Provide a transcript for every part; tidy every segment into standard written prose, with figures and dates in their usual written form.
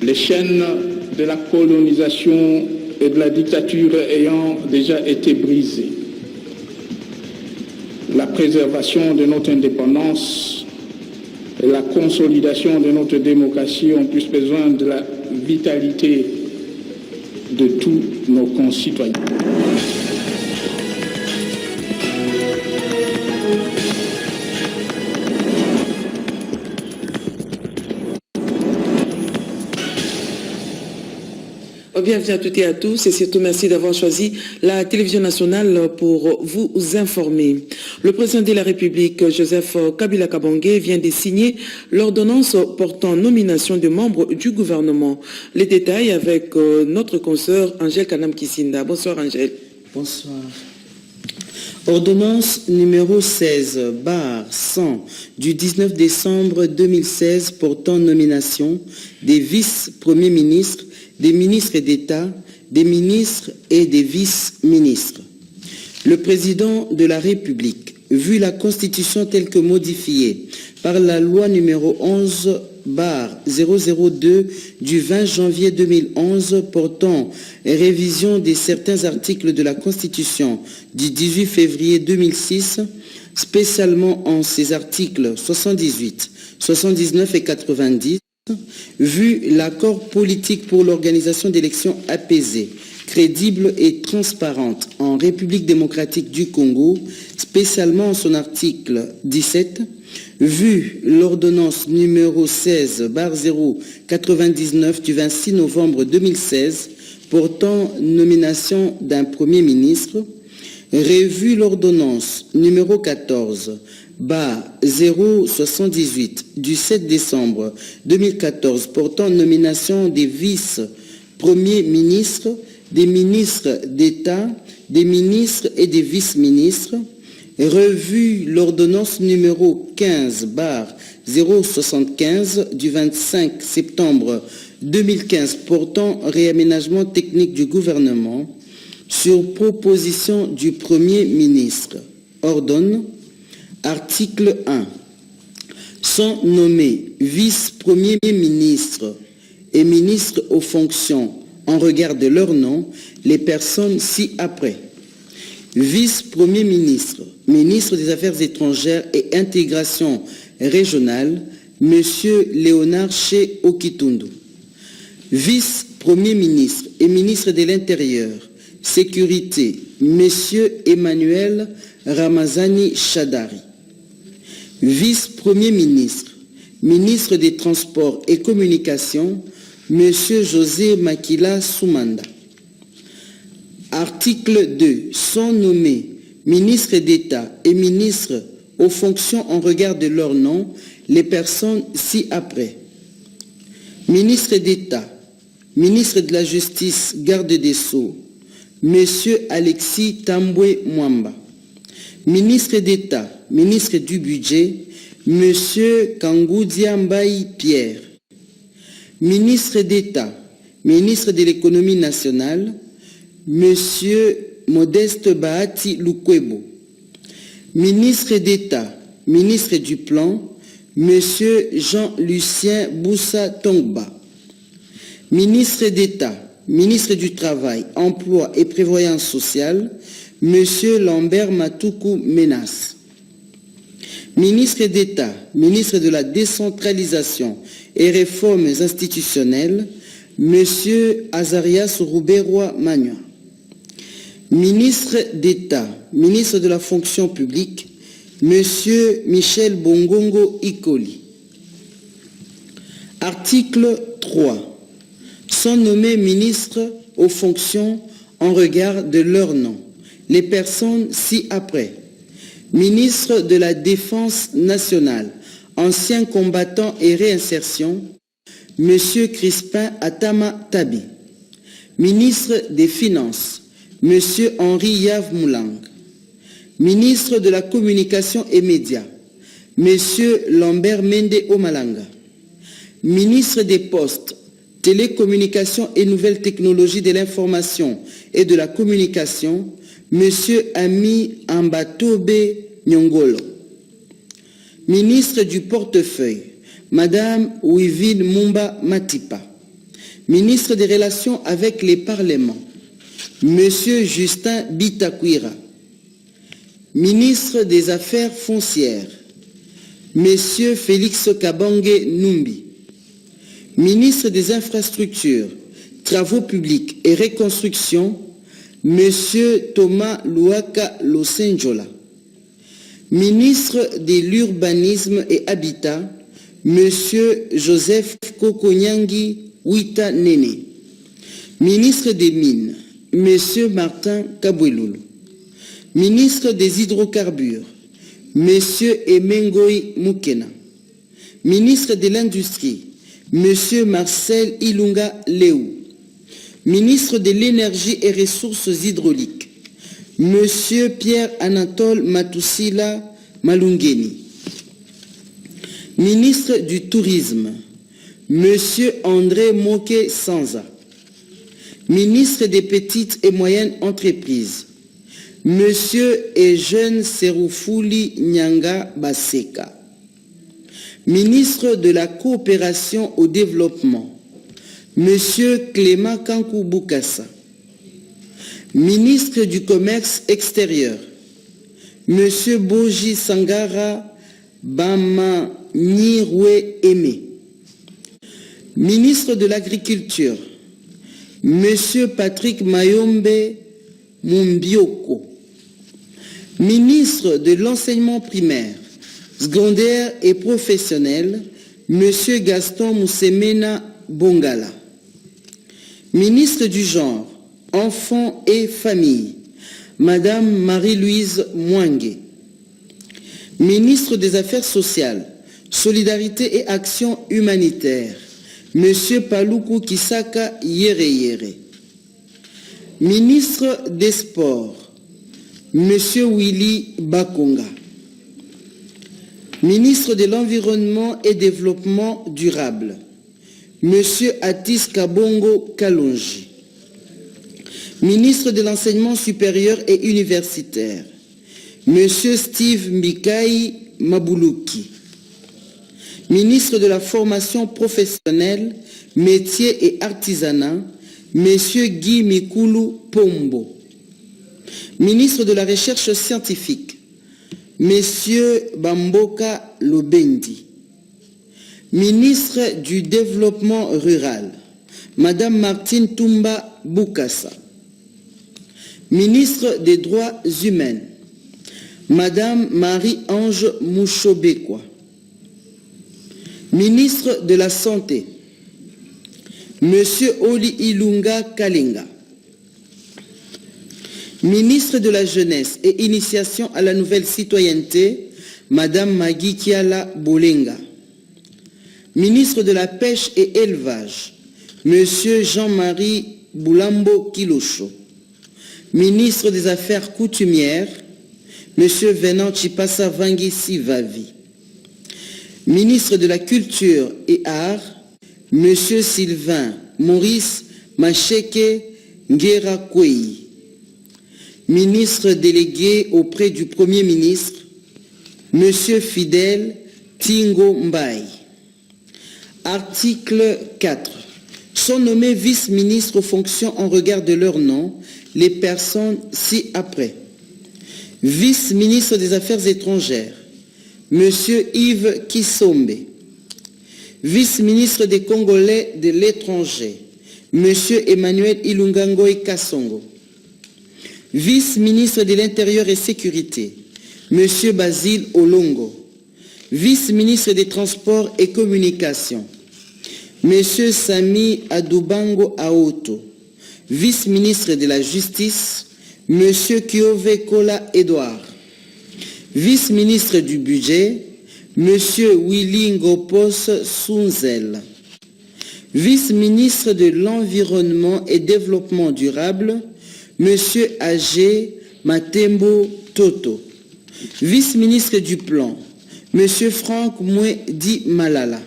Les chaînes de la colonisation et de la dictature ayant déjà été brisées, la préservation de notre indépendance et la consolidation de notre démocratie ont plus besoin de la vitalité de tous nos concitoyens. Bienvenue à toutes et à tous et surtout merci d'avoir choisi la télévision nationale pour vous informer. Le président de la République, Joseph Kabila Kabange, vient de signer l'ordonnance portant nomination de membres du gouvernement. Les détails avec notre consoeur Angèle Kanam Kisinda. Bonsoir Angèle. Bonsoir. Ordonnance numéro 16/100 du 19 décembre 2016 portant nomination des vice-premiers ministres, des ministres d'État, des ministres et des vice-ministres. Le président de la République, vu la Constitution telle que modifiée par la loi numéro 11/002 du 20 janvier 2011 portant révision de certains articles de la Constitution du 18 février 2006, spécialement en ses articles 78, 79 et 90, vu l'accord politique pour l'organisation d'élections apaisées, crédibles et transparentes en République démocratique du Congo, spécialement en son article 17, vu l'ordonnance numéro 16/099 du 26 novembre 2016 portant nomination d'un Premier ministre, revu l'ordonnance numéro 14/078 du 7 décembre 2014 portant nomination des vice-premiers ministres, des ministres d'État, des ministres et des vice-ministres, revu l'ordonnance numéro 15/075 du 25 septembre 2015 portant réaménagement technique du gouvernement sur proposition du Premier ministre. Ordonne, article 1, sont nommés vice-premiers ministres et ministres aux fonctions en regard de leur nom les personnes ci-après. Vice-premier ministre, ministre des Affaires étrangères et intégration régionale, M. Léonard Ché Okitundu. Vice-premier ministre et ministre de l'Intérieur, Sécurité, M. Emmanuel Ramazani Chadari. Vice-premier ministre, ministre des Transports et Communications, M. José Makila Soumanda. Article 2. Sont nommés ministres d'État et ministres aux fonctions en regard de leur nom les personnes ci-après. Ministre d'État, ministre de la Justice, garde des Sceaux, M. Alexis Tambwe Mwamba. Ministre d'État, ministre du Budget, M. Kangoudia Mbaye Pierre. Ministre d'État, ministre de l'Économie nationale, M. Modeste Bahati Lukwebo. Ministre d'État, ministre du Plan, M. Jean-Lucien Boussa Tongba. Ministre d'État, ministre du Travail, Emploi et Prévoyance sociale, M. Lambert Matoukou Menas. Ministre d'État, ministre de la Décentralisation et Réformes institutionnelles, M. Azarias Rouberois Magna. Ministre d'État, ministre de la Fonction publique, M. Michel Bongongo Ikoli. Article 3. Sont nommés ministres aux fonctions en regard de leur nom les personnes ci-après. Ministre de la Défense nationale, ancien combattant et réinsertion, M. Crispin Atama Tabi. Ministre des Finances, M. Henri Yav Moulang. Ministre de la Communication et Médias, M. Lambert Mende Omalanga. Ministre des Postes, Télécommunications et Nouvelles Technologies de l'Information et de la Communication, M. Ami Ambatobe Nyongolo. Ministre du Portefeuille, Madame Ouivine Mumba Matipa. Ministre des Relations avec les Parlements, M. Justin Bitakwira. Ministre des Affaires foncières, M. Félix Kabange Numbi. Ministre des Infrastructures, Travaux publics et Reconstruction, M. Thomas Luaka Losenjola. Ministre de l'Urbanisme et Habitat, M. Joseph Kokonyangi Wita Nene. Ministre des Mines, M. Martin Kabweloulou. Ministre des Hydrocarbures, M. Emengoi Mukena. Ministre de l'Industrie, M. Marcel Ilunga Léou. Ministre de l'Énergie et Ressources hydrauliques, M. Pierre-Anatole Matousila Malungeni. Ministre du Tourisme, M. André Moke Sanza. Ministre des Petites et Moyennes Entreprises, M. Eugène Seroufouli Nyanga Baseka. Ministre de la Coopération au Développement, M. Clément Kankou Boukassa. Ministre du Commerce extérieur, M. Boji Sangara Bama Nirwe Aimé. Ministre de l'Agriculture, M. Patrick Mayombe Mumbioko. Ministre de l'Enseignement primaire, secondaire et professionnel, M. Gaston Moussemena Bongala. Ministre du Genre, Enfants et Famille, Madame Marie-Louise Mwangue. Ministre des Affaires sociales, Solidarité et Action humanitaire, M. Paluku Kisaka Yere. Ministre des Sports, M. Willy Bakonga. Ministre de l'Environnement et Développement durable, M. Atis Kabongo Kalonji. Ministre de l'Enseignement supérieur et universitaire, M. Steve Mikai Mabuluki. Ministre de la Formation professionnelle, Métiers et Artisanat, M. Guy Mikulu Pombo. Ministre de la Recherche scientifique, M. Bamboka Lobendi. Ministre du Développement rural, Madame Martine Toumba Boukassa. Ministre des Droits humains, Madame Marie-Ange Mouchobekwa. Ministre de la Santé, Monsieur Oli Ilunga Kalenga. Ministre de la Jeunesse et Initiation à la Nouvelle Citoyenneté, Madame Magui Kiala Bolenga. Ministre de la Pêche et Élevage, Monsieur Jean-Marie Boulambo Kilosho. Ministre des Affaires coutumières, Monsieur Venant Chipasa Vangi Sivavi. Ministre de la Culture et Arts, Monsieur Sylvain Maurice Macheke Ngera-Kwei. Ministre délégué auprès du Premier ministre, Monsieur Fidèle Tingo Mbaye. Article 4. Sont nommés vice-ministres aux fonctions en regard de leur nom les personnes ci-après. Vice-ministre des Affaires étrangères, Monsieur Yves Kisombe. Vice-ministre des Congolais de l'étranger, Monsieur Emmanuel Ilungangoy Kassongo. Vice-ministre de l'Intérieur et Sécurité, Monsieur Basile Olongo. Vice-ministre des Transports et Communications, Monsieur Sami Adoubango Aoto. Vice-ministre de la Justice, Monsieur Kiove Kola Edouard. Vice-ministre du Budget, Monsieur Willy Ngopos Sunzel. Vice-ministre de l'Environnement et Développement durable, Monsieur Agé Matembo Toto. Vice-ministre du Plan, Monsieur Franck Mouedi Malala.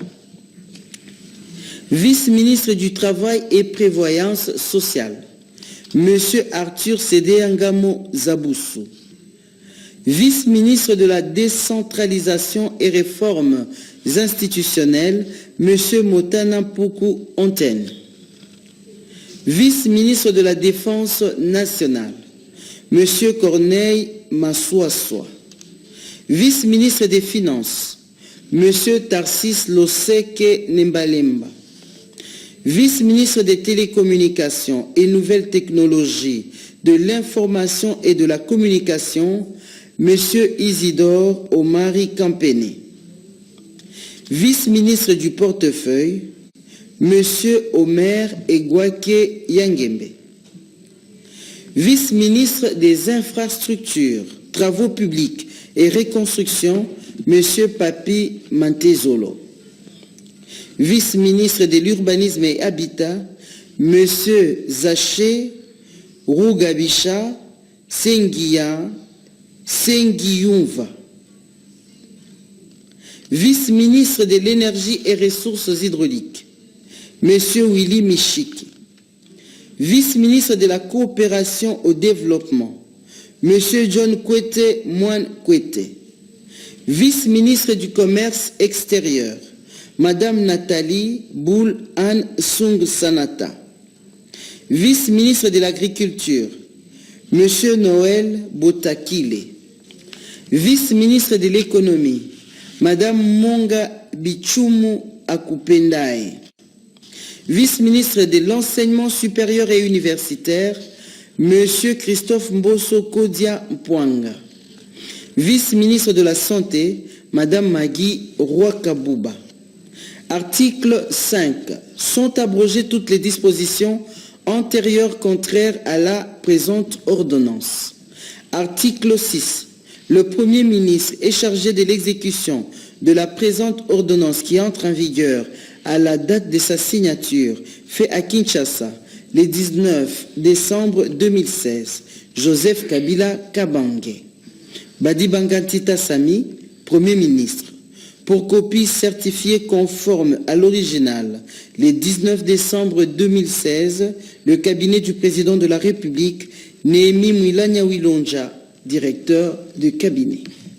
Vice-ministre du Travail et Prévoyance sociale, Monsieur Arthur Sédé Angamo Zaboussou. Vice-ministre de la Décentralisation et Réformes institutionnelles, Monsieur Motana Poukou Antenne. Vice-ministre de la Défense nationale, M. Corneille Massoassoa. Vice-ministre des Finances, M. Tarsis Loseke Nembalemba. Vice-ministre des Télécommunications et Nouvelles Technologies, de l'Information et de la Communication, M. Isidore Omari Campene. Vice-ministre du Portefeuille, M. Omer Egwake Yangembe. Vice-ministre des Infrastructures, Travaux publics et Reconstruction, M. Papi Mantezolo. Vice-ministre de l'Urbanisme et Habitat, M. Zaché Rugabisha Sengiyumva. Vice-ministre de l'Énergie et Ressources hydrauliques, M. Willy Michiki. Vice-ministre de la Coopération au Développement, M. John Kwete Moine Kwete. Vice-ministre du Commerce extérieur, Madame Nathalie Boul Anne Sung Sanata. Vice-ministre de l'Agriculture, M. Noël Botakile. Vice-ministre de l'Économie, Madame Monga Bichumu Akupendae. Vice-ministre de l'Enseignement supérieur et universitaire, M. Christophe Mbosso Kodia Mpwanga. Vice-ministre de la Santé, Madame Magui Rwakabouba. Article 5. Sont abrogées toutes les dispositions antérieures contraires à la présente ordonnance. Article 6. Le Premier ministre est chargé de l'exécution de la présente ordonnance qui entre en vigueur à la date de sa signature, fait à Kinshasa, le 19 décembre 2016. Joseph Kabila Kabange. Badi Bangantita Sami, Premier ministre. Pour copie certifiée conforme à l'original, le 19 décembre 2016, le cabinet du président de la République, Néhémie Mwilanya Wilonja, directeur du cabinet.